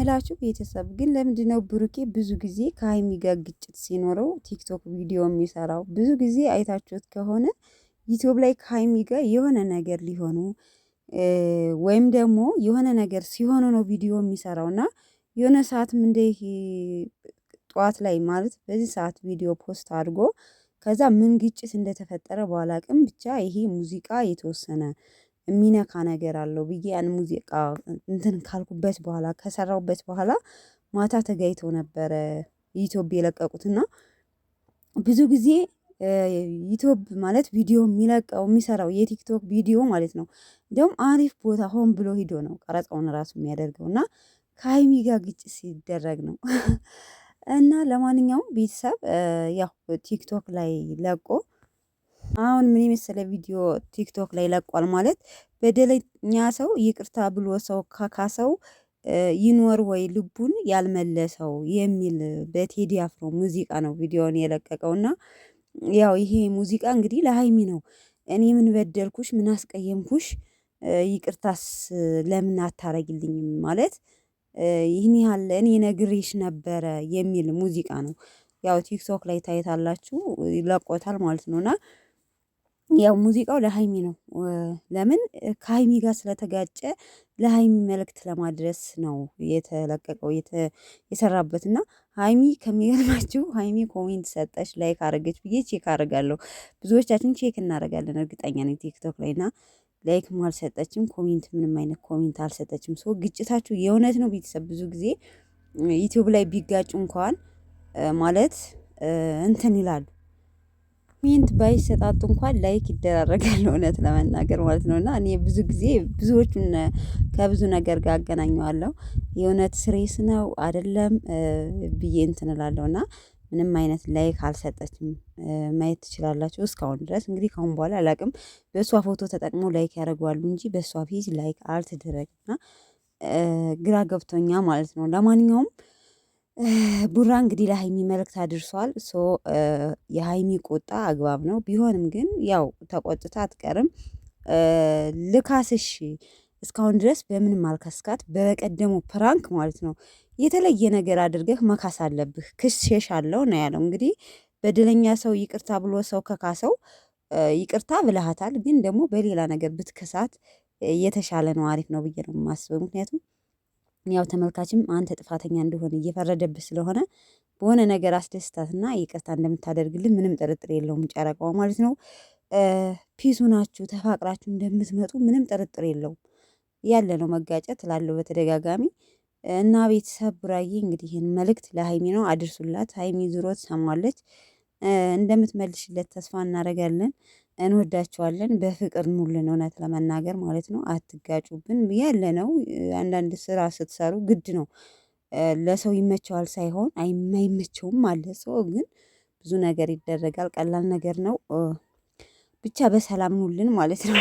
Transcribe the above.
ስላችሁ ቤተሰብ ግን ለምንድነው ብሩኬ ብዙ ጊዜ ከሀይሚ ጋር ግጭት ሲኖረው ቲክቶክ ቪዲዮ የሚሰራው? ብዙ ጊዜ አይታችሁት ከሆነ ዩቲዩብ ላይ ከሀይሚ ጋር የሆነ ነገር ሊሆኑ ወይም ደግሞ የሆነ ነገር ሲሆኑ ነው ቪዲዮ የሚሰራው እና የሆነ ሰዓትም እንደ ጠዋት ላይ ማለት በዚህ ሰዓት ቪዲዮ ፖስት አድርጎ ከዛ ምን ግጭት እንደተፈጠረ ባላቅም ብቻ ይሄ ሙዚቃ የተወሰነ የሚነካ ነገር አለው ብዬ ያን ሙዚቃ እንትን ካልኩበት በኋላ ከሰራሁበት በኋላ ማታ ተጋይተው ነበረ ዩቲዩብ የለቀቁትና ብዙ ጊዜ ዩቲዩብ ማለት ቪዲዮ የሚለቀው የሚሰራው የቲክቶክ ቪዲዮ ማለት ነው። እንደውም አሪፍ ቦታ ሆን ብሎ ሂዶ ነው ቀረጻውን ራሱ የሚያደርገው እና ከሀይሚ ጋር ግጭት ሲደረግ ነው። እና ለማንኛውም ቤተሰብ ያው ቲክቶክ ላይ ለቆ አሁን ምን የመሰለ ቪዲዮ ቲክቶክ ላይ ለቋል ማለት በደለኛ ሰው ይቅርታ ብሎ ሰው ካካሰው ይኖር ወይ ልቡን ያልመለሰው የሚል በቴዲ አፍሮ ሙዚቃ ነው ቪዲዮውን የለቀቀው እና ያው ይሄ ሙዚቃ እንግዲህ ለሀይሚ ነው። እኔ ምን በደልኩሽ ምን አስቀየምኩሽ ይቅርታስ ለምን አታረጊልኝም ማለት ይህን ያህል እኔ ነግሬሽ ነበረ የሚል ሙዚቃ ነው። ያው ቲክቶክ ላይ ታይታላችሁ ይለቆታል ማለት ነው እና ያው ሙዚቃው ለሀይሚ ነው። ለምን ከሀይሚ ጋር ስለተጋጨ ለሀይሚ መልእክት ለማድረስ ነው የተለቀቀው የሰራበት እና ሀይሚ ከሚገርማችሁ ሀይሚ ኮሜንት ሰጠች ላይክ አረገች ብዬ ቼክ አደርጋለሁ። ብዙዎቻችን ቼክ እናደርጋለን እርግጠኛ ነኝ ቲክቶክ ላይ እና ላይክም አልሰጠችም ኮሜንት ምንም አይነት ኮሜንት አልሰጠችም። ሶ ግጭታችሁ የእውነት ነው ቤተሰብ ብዙ ጊዜ ዩቲዩብ ላይ ቢጋጩ እንኳን ማለት እንትን ይላሉ ኮሜንት ባይሰጣጡ እንኳን ላይክ ይደራረጋል እውነት ለመናገር ማለት ነው። እና እኔ ብዙ ጊዜ ብዙዎቹን ከብዙ ነገር ጋር አገናኘዋለሁ የእውነት ስሬስ ነው አይደለም ብዬ እንትን እላለሁ እና ምንም አይነት ላይክ አልሰጠችም። ማየት ትችላላችሁ እስካሁን ድረስ እንግዲህ ካሁን በኋላ አላውቅም በእሷ ፎቶ ተጠቅሞ ላይክ ያደርገዋሉ እንጂ በእሷ ፊት ላይክ አልተደረገም እና ግራ ገብቶኛ ማለት ነው። ለማንኛውም ቡራ እንግዲህ ለሀይሚ መልእክት አድርሷል። ሶ የሀይሚ ቁጣ አግባብ ነው ቢሆንም ግን ያው ተቆጥታ አትቀርም። ልካስሽ እስካሁን ድረስ በምንም አልከስካት በቀደሙ ፕራንክ ማለት ነው የተለየ ነገር አድርገህ መካስ አለብህ ክስ ሸሻለሁ ነው ያለው። እንግዲህ በደለኛ ሰው ይቅርታ ብሎ ሰው ከካሰው ይቅርታ ብለሃታል ግን ደግሞ በሌላ ነገር ብትከሳት የተሻለ ነው አሪፍ ነው ብዬ ነው የማስበው። ምክንያቱም ያው ተመልካችም አንተ ጥፋተኛ እንደሆነ እየፈረደብህ ስለሆነ በሆነ ነገር አስደስታትና ይቅርታ እንደምታደርግልን ምንም ጥርጥር የለውም ጨረቃዋ ማለት ነው። ፒሱ ናችሁ ተፋቅራችሁ እንደምትመጡ ምንም ጥርጥር የለውም። ያለ ነው መጋጨት እላለሁ በተደጋጋሚ እና ቤተሰብ ቡራዬ እንግዲህ ይህን መልእክት ለሀይሚ ነው አድርሱላት። ሀይሚ ዙሮ ትሰማለች እንደምትመልሽለት ተስፋ እናደርጋለን። እንወዳቸዋለን በፍቅር ኑልን እውነት ለመናገር ማለት ነው። አትጋጩብን ያለ ነው አንዳንድ ስራ ስትሰሩ ግድ ነው። ለሰው ይመቸዋል ሳይሆን አይመቸውም አለ ሰው ግን ብዙ ነገር ይደረጋል ቀላል ነገር ነው። ብቻ በሰላም ኑልን ማለት ነው